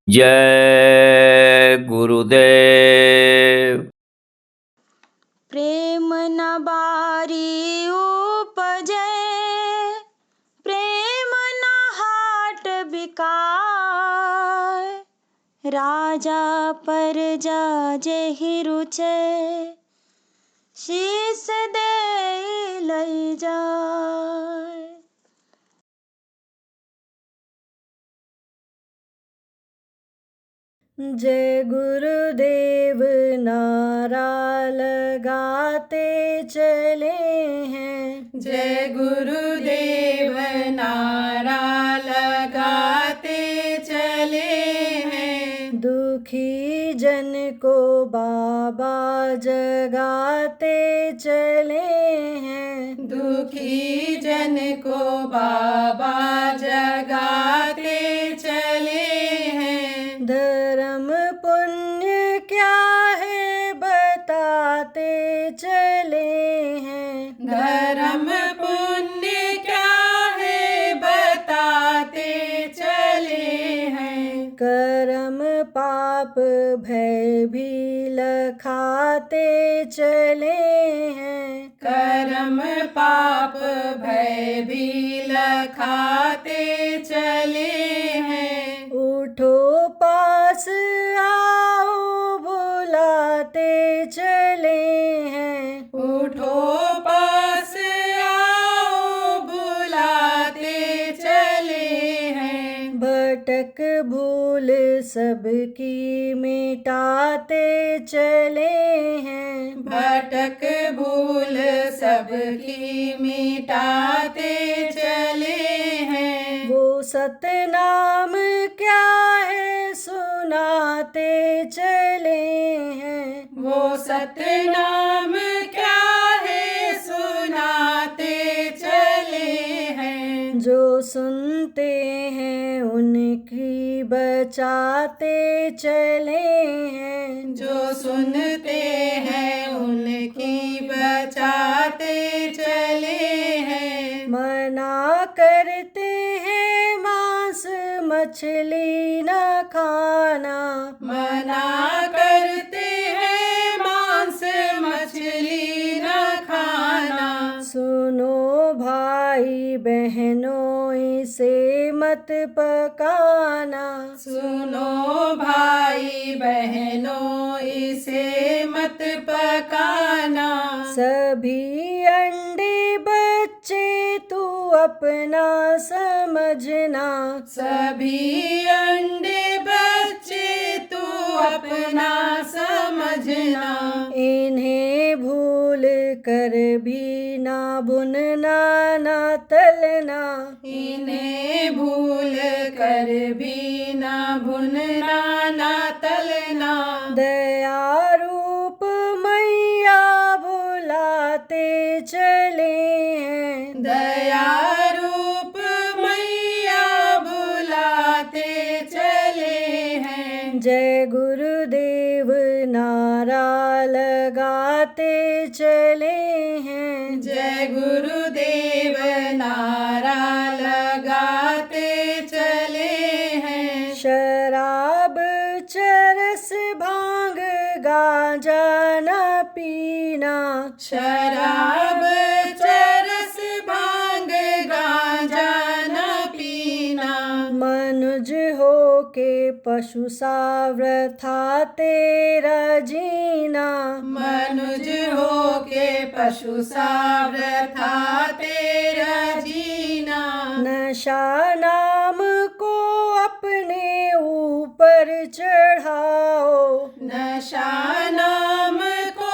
जय गुरुदेव। प्रेम न बारी उपजे, प्रेम न हाट बिकाय। राजा प्रजा जेहि रुचे, शीस दे लई जाय। जय गुरुदेव नारा लगाते चले हैं। जय गुरुदेव नारा लगाते चले हैं। दुखी जन को बाबा जगाते चले हैं। दुखी जन को बाबा जगाते चले हैं। धर्म पुण्य क्या है बताते चले हैं। धर्म पुण्य क्या है बताते चले हैं। कर्म पाप भय भी लखाते चले हैं। कर्म पाप भय भी लखाते चले हैं। उठो पास आओ बुलाते चले हैं। उठो पास आओ बुलाते चले हैं। भटक भूल सबकी मिटाते चले हैं। भटक भूल सबकी मिटाते चले हैं। वो सतनाम क्या है सुनाते चले हैं। वो सतनाम क्या है सुनाते चले हैं। जो सुनते हैं उनकी बचाते चले हैं। जो सुनते हैं उनकी बचाते चले हैं। मना करते हैं मांस मछली न खाना। मना करते हैं मांस मछली न खाना। सुनो भाई बहनों इसे मत पकाना। सुनो भाई बहनों इसे मत पकाना। सभी अंडे बच्चे तू अपना समझना। सभी अंडे बच्चे तू अपना समझना। इन्हें भूल कर भी ना भुनना ना तलना। इन्हें भूल कर भी ना भुनना ना तलना। दया रूप मैया बुलाते चले हैं। दया रूप मैया बुलाते चले हैं। जय गुरुदेव नारा लगाते चले हैं। जय गुरुदेव नारा लगाते चले हैं। शराब चरस भांग गांजा न पीना। शराब चरस भांग गांजा न पीना। मनुज हो के पशु सा वृथा तेरा जीना। मनुज हो के पशु सा वृथा तेरा जीना। नशा नाम को अपने ऊपर चढ़ाओ। नशा नाम को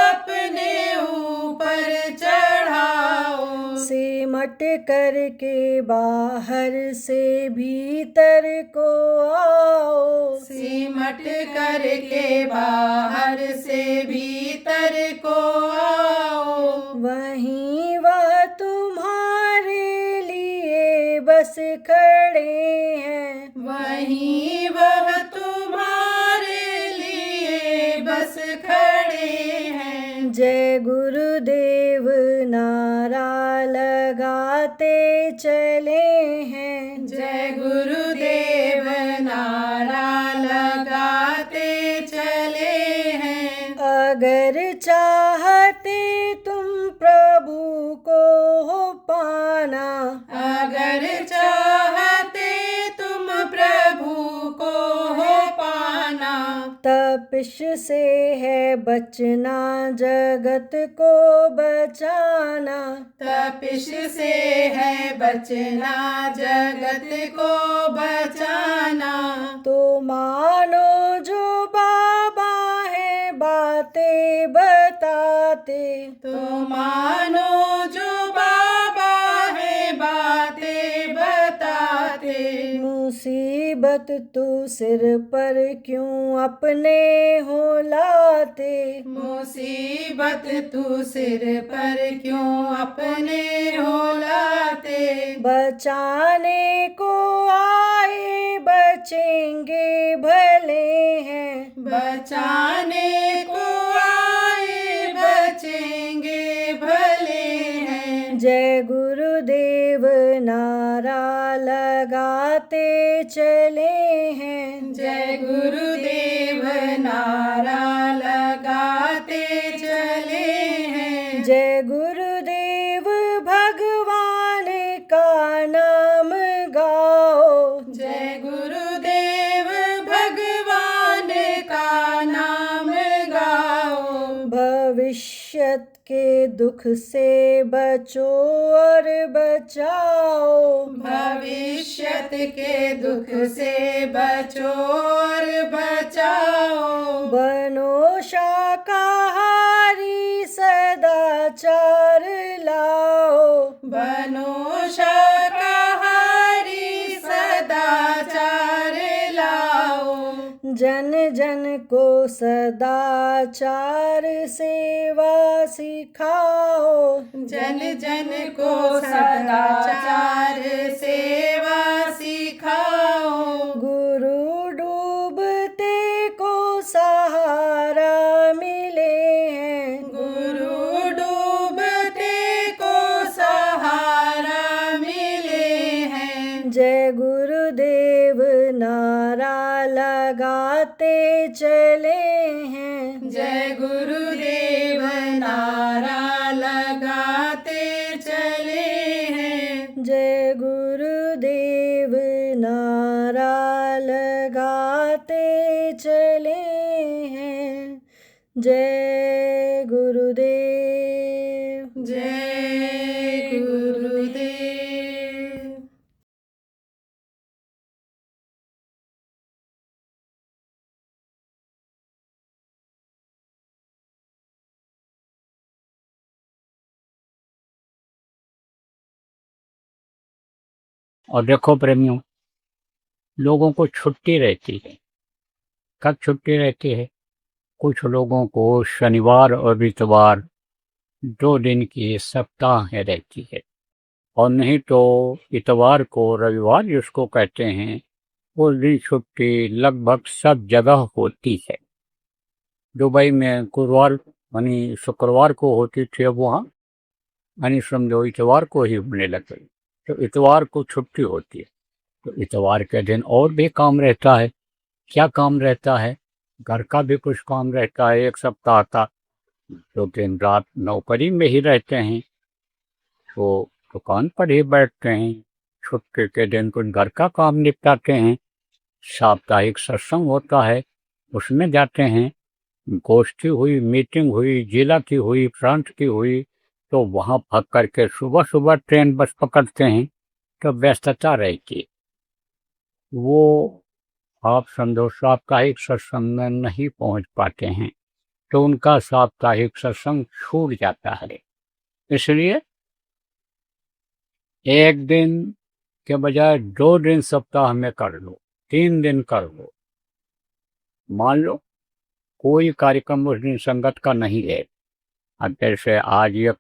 अपने ऊपर चढ़ाओ। सिमट करके बाहर से भीतर को आओ। सिमट करके बाहर से भीतर को आओ। वहीं वह तुम्हारे लिए बस खड़े हैं। वहीं वह तुम्हारे लिए बस खड़े हैं। जय गुरुदेव नारा लगाते चले हैं। जय गुरुदेव नारा लगाते चले हैं। अगर चाहते तुम प्रभु को हो पाना, अगर चाहते तुम प्रभु को हो पाना, तपिश से है बचना जगत को बचाना। तपिश से है बचना जगत को बचाना। तो मानो जो बाबा है बातें बताते, तो मानो जो बाबा है बातें बताते। मुसीबत तू सिर पर क्यों अपने हो लाते, मुसीबत तू सिर पर क्यों अपने हो लाते। बचाने को आए बचेंगे भले हैं, बचाने को आए बचेंगे भले हैं। जय गुरुदेव नारा लगाते चले हैं। जय गुरुदेव नारा लगाते चले हैं। जय गुरुदेव भगवान का नाम गाओ, जय गुरुदेव भगवान का नाम गाओ। भविष्यत के दुख से बचो और बचाओ, भविष्यत के दुख से बचो और बचाओ। बनो शाकाहारी सदाचार लाओ, बनो शाकाहारी सदाचार लाओ। जन जन को सदाचार सेवा सिखाओ, जन जन को सदाचार सेवा सिखाओ। गुरु डूबते को सहारा मिले हैं, गुरु डूबते को सहारा मिले हैं। जय गुरुदेव नारा लगाते चले हैं। जय गुरुदेव नारा लगाते चले हैं। जय गुरुदेव नारा लगाते चले हैं। जय गुरुदेव। जय गुरुदेव। और देखो प्रेमियों, लोगों को छुट्टी रहती है। कब छुट्टी रहती है? कुछ लोगों को शनिवार और इतवार 2 दिन की सप्ताह रहती है, और नहीं तो इतवार को रविवार जिसको कहते हैं, उस दिन छुट्टी लगभग सब जगह होती है। दुबई में गुरुवार यानी शुक्रवार को होती थी, अब वहाँ यानी समझो इतवार को ही होने लग गई, तो इतवार को छुट्टी होती है। तो इतवार के दिन और भी काम रहता है। क्या काम रहता है? घर का भी कुछ काम रहता है। एक सप्ताह का तो दिन रात नौकरी में ही रहते हैं, तो दुकान पर ही बैठते हैं। छुट्टी के दिन कुछ घर का काम निपटाते हैं। साप्ताहिक सत्संग होता है, उसमें जाते हैं। गोष्ठी हुई, मीटिंग हुई, जिला की हुई, प्रांत की हुई, तो वहाँ भाग करके सुबह सुबह ट्रेन बस पकड़ते हैं, तो व्यस्तता रहती। वो आप समझो साप्ताहिक सत्संग में नहीं पहुँच पाते हैं, तो उनका साप्ताहिक सत्संग छूट जाता है। इसलिए एक दिन के बजाय 2 दिन सप्ताह में कर लो, 3 दिन कर लो। मान लो कोई कार्यक्रम उस दिन संगत का नहीं है, अब जैसे आज ये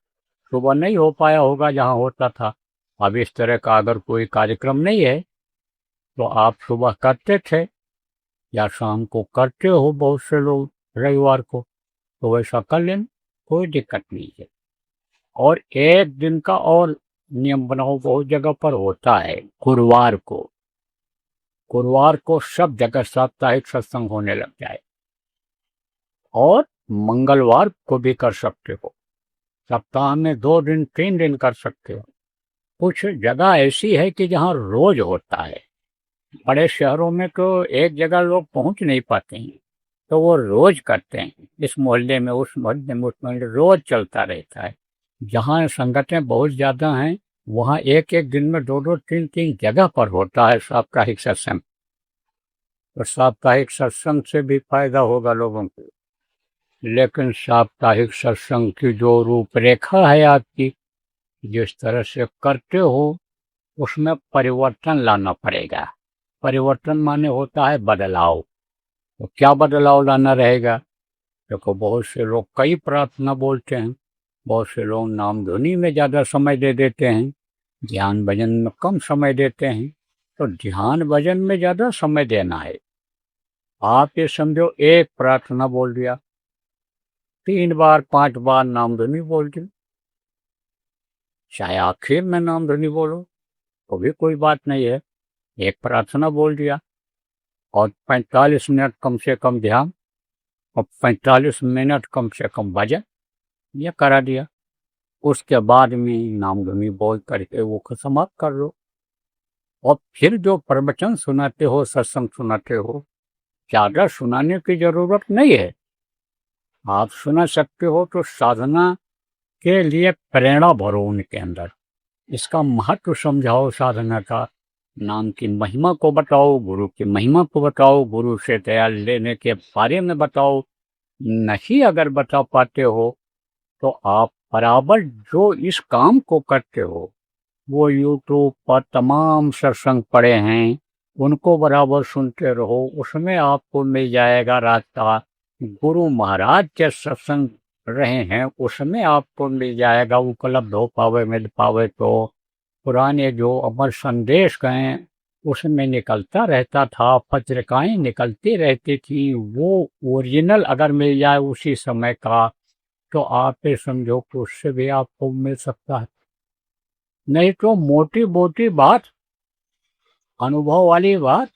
सुबह नहीं हो पाया होगा जहाँ होता था, अब इस तरह का अगर कोई कार्यक्रम नहीं है तो आप सुबह करते थे या शाम को करते हो बहुत से लोग रविवार को, तो वैसा कर लेना, कोई दिक्कत नहीं है। और एक दिन का और नियम बनाओ, बहुत जगह पर होता है गुरुवार को सब जगह साप्ताहिक सत्संग होने लग जाए, और मंगलवार को भी कर सकते हो, सप्ताह में 2 दिन 3 दिन कर सकते हो। कुछ जगह ऐसी है कि जहाँ रोज होता है। बड़े शहरों में तो एक जगह लोग पहुंच नहीं पाते हैं, तो वो रोज करते हैं, इस मोहल्ले में उस मोहल्ले में उस मोहल्ले, रोज चलता रहता है। जहाँ संगतें बहुत ज्यादा हैं वहाँ एक एक दिन में 2-2 3-3 जगह पर होता है साप्ताहिक सत्संग। तो साप्ताहिक सत्संग से भी फायदा होगा लोगों को, लेकिन साप्ताहिक सत्संग की जो रूपरेखा है आपकी, जिस तरह से करते हो उसमें परिवर्तन लाना पड़ेगा। परिवर्तन माने होता है बदलाव। तो क्या बदलाव लाना रहेगा? देखो, बहुत से लोग कई प्रार्थना बोलते हैं, बहुत से लोग नाम धुनी में ज़्यादा समय दे देते हैं, ध्यान भजन में कम समय देते हैं। तो ध्यान भजन में ज़्यादा समय देना है। आप ये समझो, एक प्रार्थना बोल दिया, 3 बार 5 बार नाम धुनी बोल दी, चाहे आखिर में नाम धुनी बोलो तो भी कोई बात नहीं है। एक प्रार्थना बोल दिया और 45 मिनट कम से कम ध्यान और 45 मिनट कम से कम भजन, ये करा दिया। उसके बाद में नाम धुनी बोल करके वो समाप्त कर लो। और फिर जो प्रवचन सुनाते हो, सत्संग सुनाते हो, ज़्यादा सुनाने की जरूरत नहीं है। आप सुना सकते हो तो साधना के लिए प्रेरणा भरो उनके अंदर, इसका महत्व समझाओ, साधना का नाम की महिमा को बताओ, गुरु की महिमा को बताओ, गुरु से दया लेने के बारे में बताओ। नहीं अगर बता पाते हो तो आप बराबर जो इस काम को करते हो, वो यूट्यूब पर तमाम सत्संग पड़े हैं, उनको बराबर सुनते रहो, उसमें आपको मिल जाएगा रास्ता। गुरु महाराज के सत्संग रहे हैं उसमें आपको मिल जाएगा, उपलब्ध हो पावे मिल पावे। तो पुराने जो अमर संदेश गए उसमें निकलता रहता था, पत्रिकाएं निकलती रहती थी, वो ओरिजिनल अगर मिल जाए उसी समय का तो आप ये समझो कि उससे भी आपको मिल सकता है। नहीं तो मोटी मोटी बात, अनुभव वाली बात,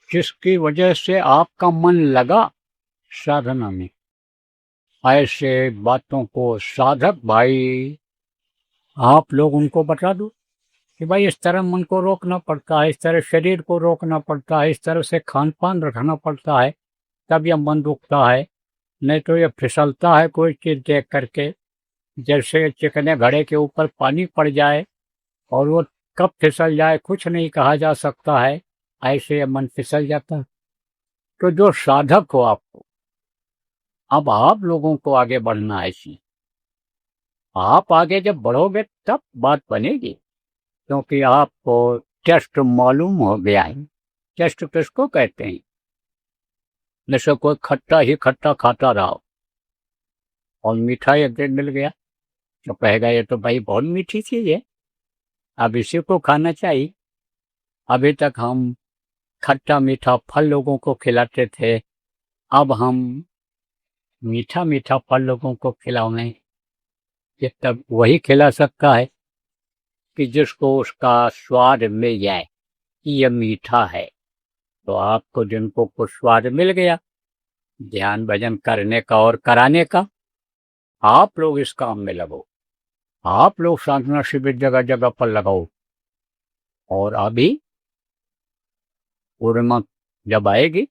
जिसकी वजह से आपका मन लगा साधना में, ऐसे बातों को साधक भाई आप लोग उनको बता दो कि भाई इस तरह मन को रोकना पड़ता है, इस तरह शरीर को रोकना पड़ता है, इस तरह से खान पान रखना पड़ता है, तब यह मन रुकता है। नहीं तो ये फिसलता है कोई चीज़ देख करके, जैसे चिकने घड़े के ऊपर पानी पड़ जाए और वो कब फिसल जाए कुछ नहीं कहा जा सकता है, ऐसे ये मन फिसल जाता है। तो जो साधक हो आपको, अब आप लोगों को आगे बढ़ना है इसी, आप आगे जब बढ़ोगे तब बात बनेगी, क्योंकि आपको टेस्ट मालूम हो गया है। टेस्ट किसको कहते हैं? जैसे कोई खट्टा ही खट्टा खाता रहा और मीठा एक दिन मिल गया तो कहेगा ये तो भाई बहुत मीठी चीज है, अब इसी को खाना चाहिए। अभी तक हम खट्टा मीठा फल लोगों को खिलाते थे, अब हम मीठा मीठा फल लोगों को खिलाएं। ये तब वही खिला सकता है कि जिसको उसका स्वाद मिल जाए कि यह मीठा है। तो आपको जिनको कुछ स्वाद मिल गया ध्यान भजन करने का और कराने का, आप लोग इस काम में लगो, आप लोग साधना शिविर जगह जगह पर लगाओ। और अभी पूर्णिमा जब आएगी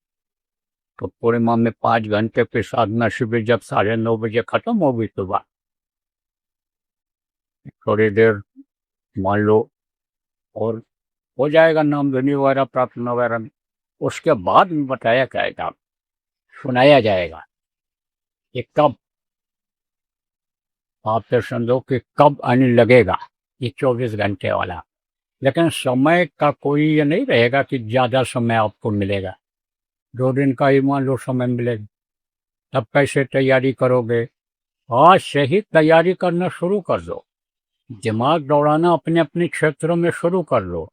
तो पूर्णिमा में 5 घंटे पे साधना शिविर जब 9:30 बजे खत्म होगी सुबह, थोड़ी देर मान लो और हो जाएगा नाम धुनी वगैरह प्रार्थना वगैरह में। उसके बाद में बताया जाएगा, सुनाया जाएगा कि कब आप फिर समझो कि कब आने लगेगा ये 24 घंटे वाला। लेकिन समय का कोई ये नहीं रहेगा कि ज़्यादा समय आपको मिलेगा, 2 दिन का ही मान लो समय मिलेगा। तब कैसे तैयारी करोगे? आज से ही तैयारी करना शुरू कर दो, दिमाग दौड़ाना अपने अपने क्षेत्रों में शुरू कर लो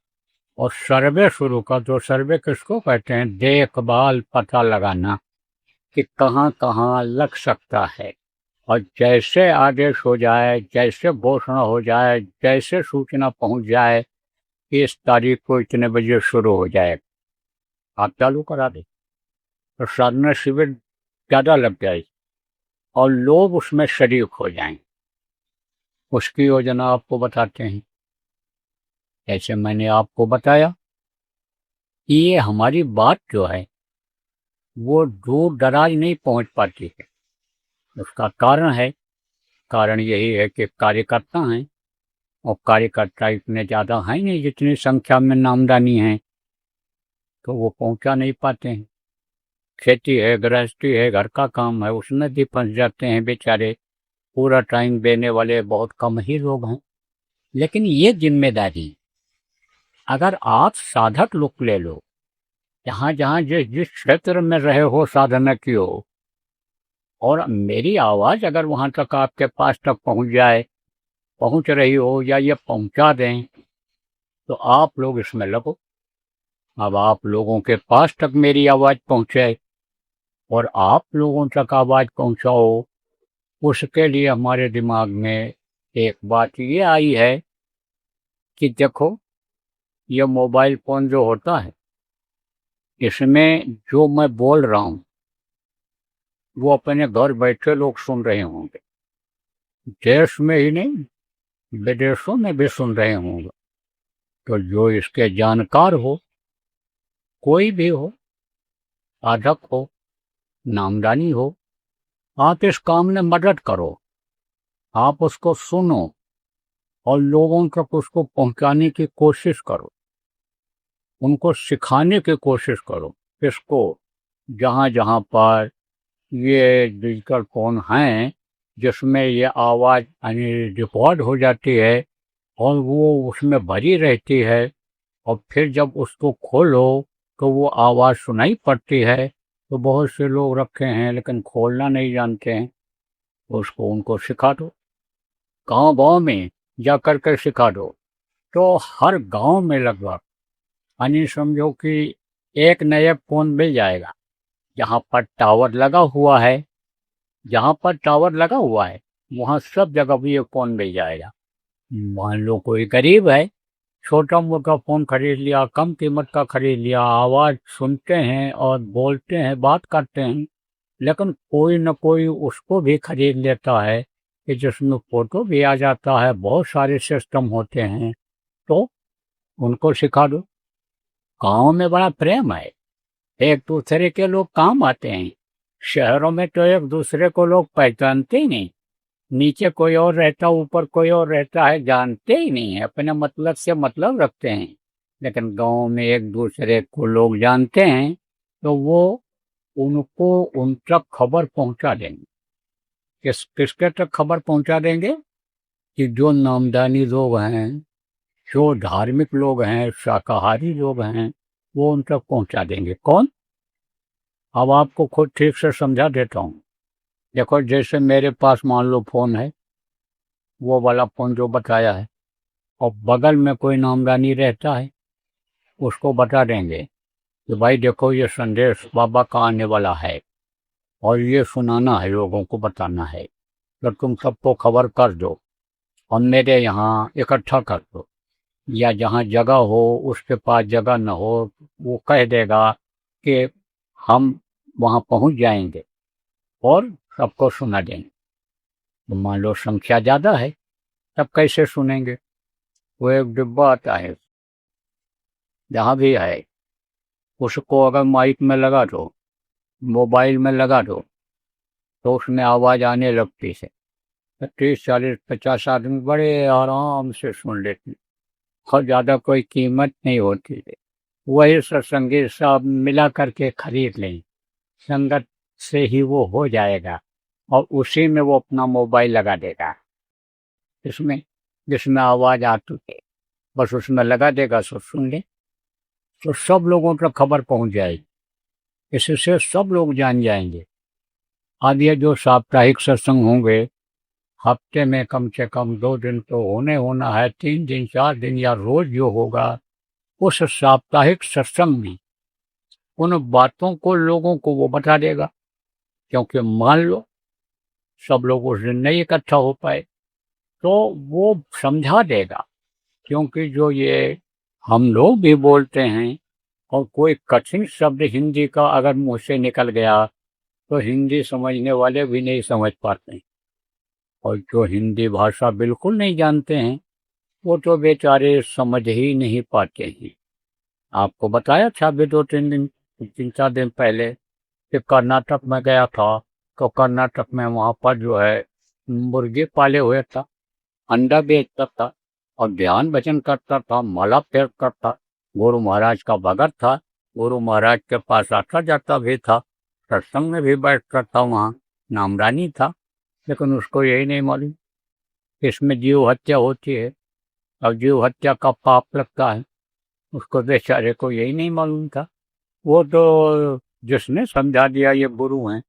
और सर्वे शुरू कर दो। सर्वे किसको कहते हैं? देखभाल, पता लगाना कि कहाँ कहाँ लग सकता है। और जैसे आदेश हो जाए, जैसे घोषणा हो जाए, जैसे सूचना पहुंच जाए कि इस तारीख को इतने बजे शुरू हो जाएगा, आप चालू करा दें तो साधना शिविर ज़्यादा लग जाएगी और लोग उसमें शरीक हो जाएंगे। उसकी योजना आपको बताते हैं। जैसे मैंने आपको बताया कि ये हमारी बात जो है वो दूर दराज नहीं पहुंच पाती है। उसका कारण यही है कि कार्यकर्ता हैं और कार्यकर्ता इतने ज़्यादा हैं नहीं जितनी संख्या में नामदानी हैं, तो वो पहुंचा नहीं पाते हैं। खेती है, गृहस्थी है, घर का काम है, उसमें भी फंस जाते हैं बेचारे। पूरा टाइम देने वाले बहुत कम ही लोग हैं। लेकिन ये जिम्मेदारी अगर आप साधक लोग ले लो, जहाँ जहाँ जिस जिस क्षेत्र में रहे हो साधना की हो, और मेरी आवाज़ अगर वहाँ तक आपके पास तक पहुँच रही हो या ये पहुँचा दें, तो आप लोग इसमें लगो। अब आप लोगों के पास तक मेरी आवाज़ पहुँचे और आप लोगों तक आवाज़ पहुँचाओ, उसके लिए हमारे दिमाग में एक बात ये आई है कि देखो, ये मोबाइल फ़ोन जो होता है, इसमें जो मैं बोल रहा हूँ वो अपने घर बैठे लोग सुन रहे होंगे। देश में ही नहीं, विदेशों में भी सुन रहे होंगे। तो जो इसके जानकार हो, कोई भी हो, साधक हो, नामदानी हो, आप इस काम में मदद करो। आप उसको सुनो और लोगों तक उसको पहुंचाने की कोशिश करो, उनको सिखाने की कोशिश करो। इसको जहाँ जहाँ पर ये डिजिटल फ़ोन हैं जिसमें ये आवाज़ यानी रिकॉर्ड हो जाती है और वो उसमें भरी रहती है, और फिर जब उसको खोलो तो वो आवाज़ सुनाई पड़ती है। तो बहुत से लोग रखे हैं लेकिन खोलना नहीं जानते हैं, उसको उनको सिखा दो। गांव-गांव में जा कर के सिखा दो, तो हर गांव में लगभग यानी समझो कि एक नया फ़ोन मिल जाएगा। जहाँ पर टावर लगा हुआ है, वहाँ सब जगह भी ये फ़ोन मिल जाएगा। मान लो कोई गरीब है, छोटा मोटा फ़ोन खरीद लिया, कम कीमत का खरीद लिया, आवाज़ सुनते हैं और बोलते हैं, बात करते हैं, लेकिन कोई न कोई उसको भी खरीद लेता है कि जिसमें फ़ोटो भी आ जाता है। बहुत सारे सिस्टम होते हैं, तो उनको सिखा दो। गाँव में बड़ा प्रेम है, एक दूसरे के लोग काम आते हैं। शहरों में तो एक दूसरे को लोग पहचानते ही नहीं, नीचे कोई और रहता, ऊपर कोई और रहता है, जानते ही नहीं है, अपने मतलब से मतलब रखते हैं। लेकिन गांव में एक दूसरे को लोग जानते हैं, तो वो उनको उन तक खबर पहुंचा देंगे। किसके तक खबर पहुंचा देंगे? कि जो नामदानी लोग हैं, जो धार्मिक लोग हैं, शाकाहारी लोग हैं, वो उन तक पहुंचा देंगे। कौन? अब आपको खुद ठीक से समझा देता हूँ। देखो, जैसे मेरे पास मान लो फ़ोन है, वो वाला फ़ोन जो बताया है, और बगल में कोई नामदानी रहता है, उसको बता देंगे कि भाई देखो, ये संदेश बाबा का आने वाला है और ये सुनाना है, लोगों को बताना है, तो तुम सबको खबर कर दो और मेरे यहाँ इकट्ठा कर दो। या जहाँ जगह हो, उसके पास जगह न हो, वो कह देगा कि हम वहाँ पहुँच जाएंगे और सबको सुना देंगे। तो मान लो संख्या ज़्यादा है, तब कैसे सुनेंगे? वो एक डिब्बा आता है, जहाँ भी है, उसको अगर माइक में लगा दो, मोबाइल में लगा दो, तो उसमें आवाज़ आने लगती है। 30, 40, 50 आदमी बड़े आराम से सुन लेते, और ज़्यादा कोई कीमत नहीं होती है। वही सत्संगी सब मिला करके खरीद लें, संगत से ही वो हो जाएगा, और उसी में वो अपना मोबाइल लगा देगा, इसमें जिसमें आवाज़ आती है, बस उसमें लगा देगा, सब सुन ले, तो सब लोगों तक खबर पहुंच जाएगी। इससे सब लोग जान जाएंगे। अब ये जो साप्ताहिक सत्संग होंगे, हफ्ते में कम से कम 2 दिन तो होना है, 3 दिन, 4 दिन, या रोज जो होगा, उस साप्ताहिक सत्संग में उन बातों को लोगों को वो बता देगा। क्योंकि मान लो सब लोग उस दिन नहीं इकट्ठा हो पाए, तो वो समझा देगा। क्योंकि जो ये हम लोग भी बोलते हैं और कोई कठिन शब्द हिंदी का अगर मुंह से निकल गया तो हिंदी समझने वाले भी नहीं समझ पाते हैं, और जो हिंदी भाषा बिल्कुल नहीं जानते हैं वो तो बेचारे समझ ही नहीं पाते हैं। आपको बताया था अभी 3-4 दिन पहले कि कर्नाटक में गया था, तो कर्नाटक में वहाँ पर जो है मुर्गे पाले हुए था, अंडा बेचता था और ध्यान भजन करता था, माला फेरता था, गुरु महाराज का भगत था, गुरु महाराज के पास आता जाता भी था, सत्संग में भी बैठता था, वहाँ नामरानी था। लेकिन उसको यही नहीं मालूम इसमें जीव हत्या होती है और जीव हत्या का पाप लगता है, उसको बेचारे को यही नहीं मालूम था। वो तो जिसने समझा दिया ये गुरु हैं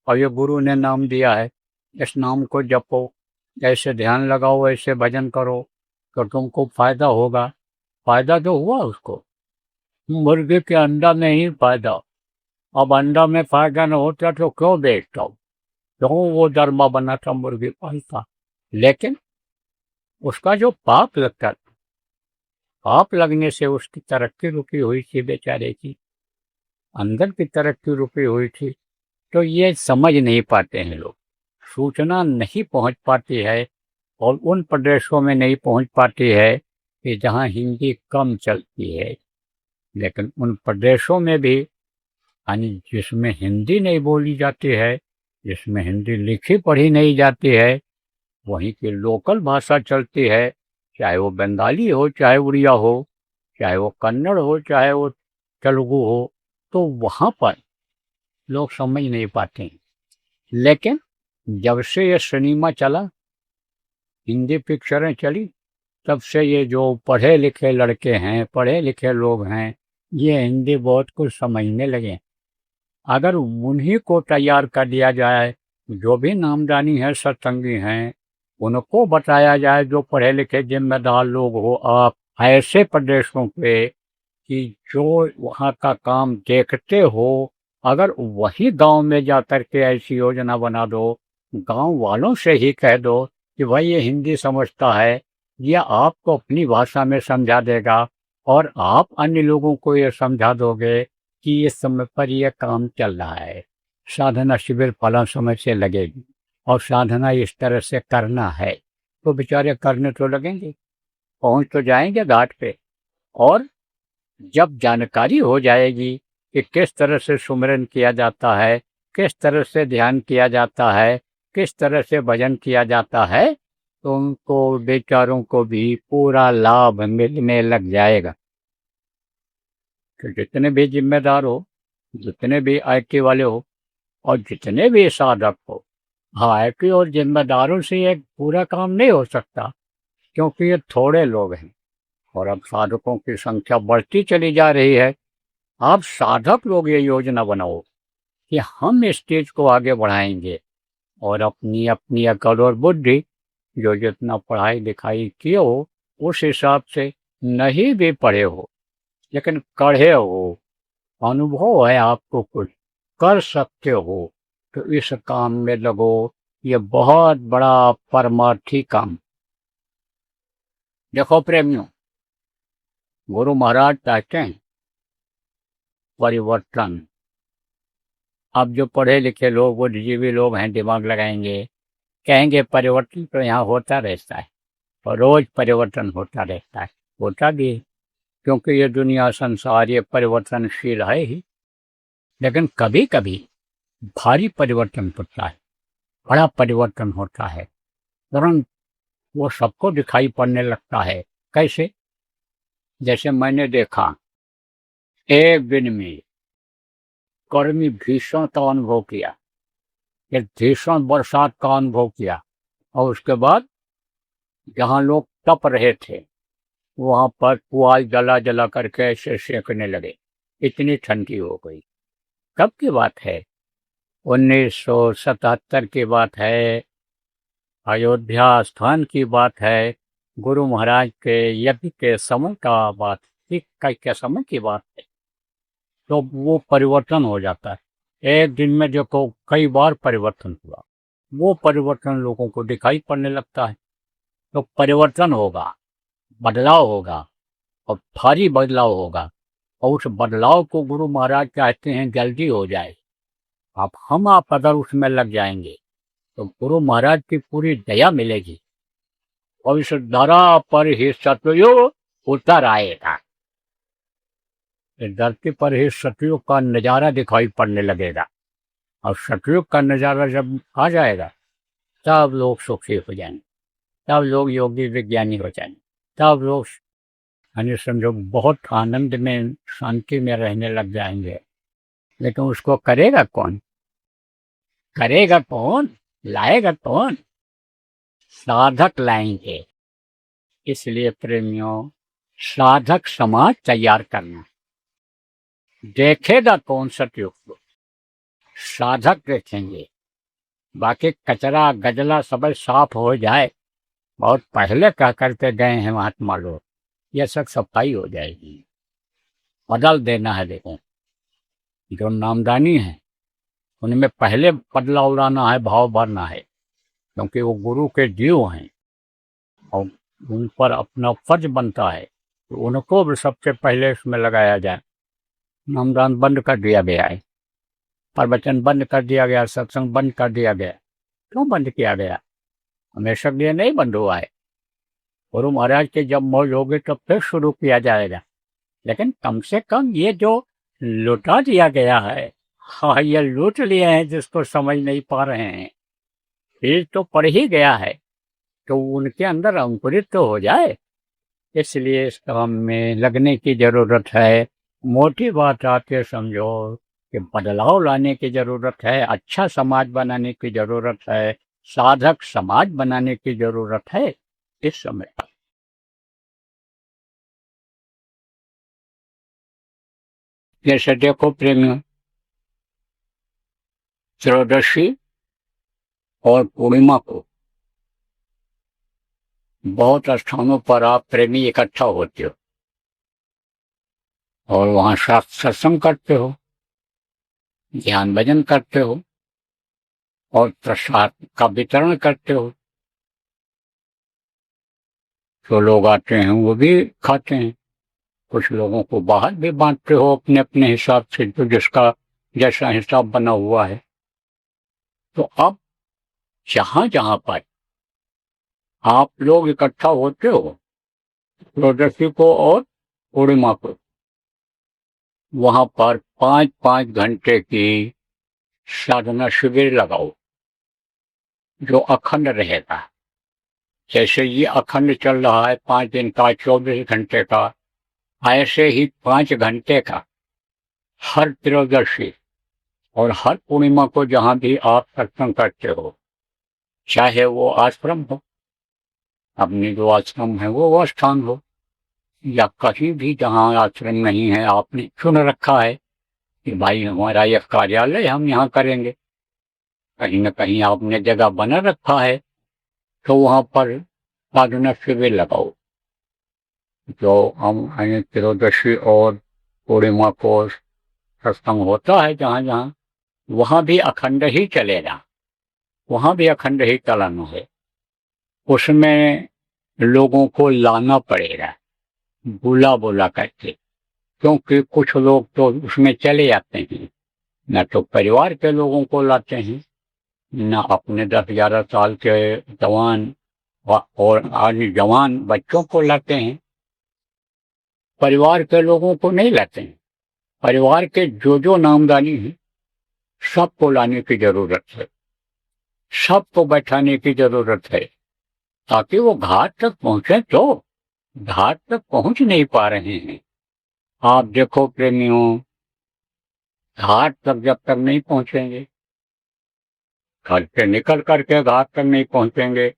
और ये गुरु ने नाम दिया है, इस नाम को जपो, ऐसे ध्यान लगाओ, ऐसे भजन करो तो तुमको फायदा होगा। फायदा तो हुआ उसको, मुर्गे के अंडा में ही फायदा। अब अंडा में फायदा न होता तो क्यों बेचता हो, क्यों वो दरमा बना था मुर्गी पालता। लेकिन उसका जो पाप लगता था, पाप लगने से उसकी तरक्की रुकी हुई थी, बेचारे की अंदर की तरक्की रुकी हुई थी। तो ये समझ नहीं पाते हैं लोग, सूचना नहीं पहुंच पाती है और उन प्रदेशों में नहीं पहुंच पाती है कि जहां हिंदी कम चलती है। लेकिन उन प्रदेशों में भी, यानी जिसमें हिंदी नहीं बोली जाती है, जिसमें हिंदी लिखी पढ़ी नहीं जाती है, वहीं की लोकल भाषा चलती है, चाहे वो बंगाली हो, चाहे उड़िया हो, चाहे वो कन्नड़ हो, चाहे वो तेलुगु हो, तो वहाँ पर लोग समझ नहीं पाते हैं। लेकिन जब से ये सिनेमा चला, हिंदी पिक्चरें चली, तब से ये जो पढ़े लिखे लड़के हैं, पढ़े लिखे लोग हैं, ये हिंदी बहुत कुछ समझने लगे। अगर उन्हीं को तैयार कर दिया जाए, जो भी नामदानी है, सत्संगी हैं, उनको बताया जाए, जो पढ़े लिखे जिम्मेदार लोग हो आप ऐसे प्रदेशों पे कि जो वहाँ का काम देखते हो, अगर वही गांव में जा कर के ऐसी योजना बना दो, गांव वालों से ही कह दो कि भाई ये हिंदी समझता है, ये आपको अपनी भाषा में समझा देगा और आप अन्य लोगों को ये समझा दोगे कि इस समय पर यह काम चल रहा है, साधना शिविर फला समय से लगेगी और साधना इस तरह से करना है, तो बेचारे करने तो लगेंगे, पहुंच तो जाएंगे घाट पे। और जब जानकारी हो जाएगी कि किस तरह से सुमिरन किया जाता है, किस तरह से ध्यान किया जाता है, किस तरह से भजन किया जाता है, तो उनको बेचारों को भी पूरा लाभ मिलने लग जाएगा। तो जितने भी जिम्मेदार हो, जितने भी आईटी वाले हो और जितने भी साधक हो, आईटी और जिम्मेदारों से एक पूरा काम नहीं हो सकता, क्योंकि ये थोड़े लोग हैं और अब साधकों की संख्या बढ़ती चली जा रही है। आप साधक लोग ये योजना बनाओ कि हम इस चीज को आगे बढ़ाएंगे और अपनी अपनी अकल और बुद्धि, जो जितना पढ़ाई लिखाई किए हो उस हिसाब से, नहीं भी पढ़े हो लेकिन पढ़े हो, अनुभव है आपको, कुछ कर सकते हो, तो इस काम में लगो। ये बहुत बड़ा परमार्थी काम। देखो प्रेमियों, गुरु महाराज चाहते हैं परिवर्तन। अब जो पढ़े लिखे लोग, बुद्धिजीवी लोग हैं, दिमाग लगाएंगे, कहेंगे परिवर्तन तो यहाँ होता रहता है और रोज परिवर्तन होता रहता है, होता भी है, क्योंकि ये दुनिया संसार ये परिवर्तनशील है ही। लेकिन कभी कभी भारी परिवर्तन होता है, बड़ा परिवर्तन होता है, तुरंत वो सबको दिखाई पड़ने लगता है। कैसे? जैसे मैंने देखा, एक दिन में गर्मी भीषण का अनुभव किया, एक भीषण बरसात का अनुभव किया, और उसके बाद जहाँ लोग तप रहे थे वहां पर पुआल जला जला करके ऐसे सेकने लगे, इतनी ठंडी हो गई। कब की बात है? 1977 की बात है, अयोध्या स्थान की बात है, गुरु महाराज के यज्ञ के समय का बात, के समय की बात है। तो वो परिवर्तन हो जाता है एक दिन में। देखो कई बार परिवर्तन हुआ, वो परिवर्तन लोगों को दिखाई पड़ने लगता है। तो परिवर्तन होगा, बदलाव होगा और भारी बदलाव होगा, और उस बदलाव को गुरु महाराज चाहते हैं जल्दी हो जाए। आप अगर उसमें लग जाएंगे तो गुरु महाराज की पूरी दया मिलेगी और इस धरा पर ही सतयुग उतर आएगा। इस धरती पर ही सतयुग का नजारा दिखाई पड़ने लगेगा, और सतयुग का नजारा जब आ जाएगा तब लोग सुखी हो जाएंगे, तब लोग योगी विज्ञानी हो जाएंगे, तब लोग यानी समझो बहुत आनंद में, शांति में रहने लग जाएंगे। लेकिन उसको करेगा कौन? करेगा कौन? लाएगा कौन? साधक लाएंगे। इसलिए प्रेमियों, साधक समाज तैयार करना। देखेगा कौन सतयुग को? साधक देखेंगे। बाकी कचरा गजला सब साफ हो जाए, बहुत पहले कह करके गए हैं महात्मा लोग, यह सब सफाई हो जाएगी। बदल देना है। देखो जो नामदानी है उनमें पहले बदलाव लाना है, भाव भरना है, क्योंकि वो गुरु के जीव हैं और उन पर अपना फर्ज बनता है, तो उनको भी सबसे पहले इसमें लगाया जाए। नामदान बंद कर दिया गया है, प्रवचन बंद कर दिया गया, सत्संग बंद कर दिया गया। क्यों बंद किया गया? हमेशा के लिए नहीं बंद हुआ है। गुरु महाराज के जब मौज होगी तब फिर शुरू किया जाएगा। लेकिन कम से कम ये जो लुटा दिया गया है, हाँ, ये लूट लिए हैं जिसको समझ नहीं पा रहे हैं। बीज तो पड़ ही गया है, तो उनके अंदर अंकुरित तो हो जाए। इसलिए इस काम में लगने की जरूरत है। मोटी बात आके समझो कि बदलाव लाने की जरूरत है, अच्छा समाज बनाने की जरूरत है, साधक समाज बनाने की जरूरत है इस समय। जैसे देखो प्रेमियों, त्रयोदशी और पूर्णिमा को बहुत स्थानों पर आप प्रेमी इकट्ठा होते हो और वहां सत्संग करते हो, ध्यान भजन करते हो और प्रसाद का वितरण करते हो। जो लोग आते हैं वो भी खाते हैं, कुछ लोगों को बाहर भी बांटते हो अपने अपने हिसाब से, जो जिसका जैसा हिसाब बना हुआ है। तो अब जहां जहां पर आप लोग इकट्ठा होते हो त्रयोदशी को और पूर्णिमा को, वहां पर 5-5 घंटे की साधना शिविर लगाओ जो अखंड रहेगा। जैसे ये अखंड चल रहा है 5 दिन का, 24 घंटे का, ऐसे ही 5 घंटे का हर त्रयोदशी और हर पूर्णिमा को जहां भी आप सत्संग करते हो, चाहे वो आश्रम हो, अपने जो आश्रम है वो स्थान हो, या कहीं भी जहां आश्रम नहीं है, आपने चुन रखा है कि भाई हमारा यह कार्यालय हम यहाँ करेंगे, कहीं न कहीं आपने जगह बना रखा है, तो वहां पर साधना शिविर लगाओ। जो हम त्रयोदशी और पूर्णिमा को सत्संग होता है जहां जहां, वहां भी अखंड ही चलेगा, वहां भी अखंड ही चलाना है। उसमें लोगों को लाना पड़ेगा बुला बुला करके, क्योंकि कुछ लोग तो उसमें चले जाते हैं, न तो परिवार के लोगों को लाते हैं, न अपने 10-11 साल के जवान और आदि जवान बच्चों को लाते हैं। परिवार के लोगों को नहीं लाते हैं। परिवार के जो नामदानी है सबको लाने की जरूरत है, सबको बैठाने की जरूरत है, ताकि वो घाट तक पहुंचे। तो घाट तक पहुंच नहीं पा रहे हैं। आप देखो प्रेमियों, घाट तक जब तक नहीं पहुंचेंगे, घर से निकल करके घाट तक नहीं पहुंचेंगे,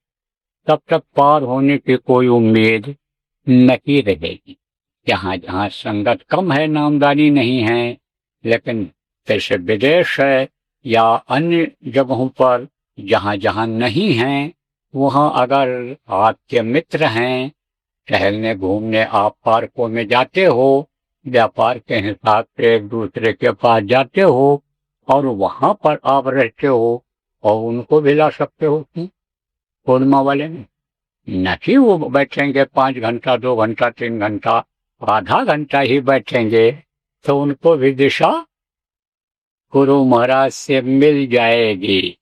तब तक पार होने की कोई उम्मीद नहीं रहेगी। जहां जहां संगत कम है, नामदानी नहीं है, लेकिन जैसे विदेश है या अन्य जगहों पर जहां जहां नहीं है, वहां अगर आपके मित्र हैं, टहलने घूमने आप पार्कों में जाते हो, व्यापार के हिसाब से एक दूसरे के पास जाते हो और वहां पर आप रहते हो और उनको भी ला सकते हो तुम पूर्णिमा वाले में। न कि वो बैठेंगे 5 घंटा 2 घंटा 3 घंटा, आधा घंटा ही बैठेंगे तो उनको भी दिशा गुरु महाराज से मिल जाएगी।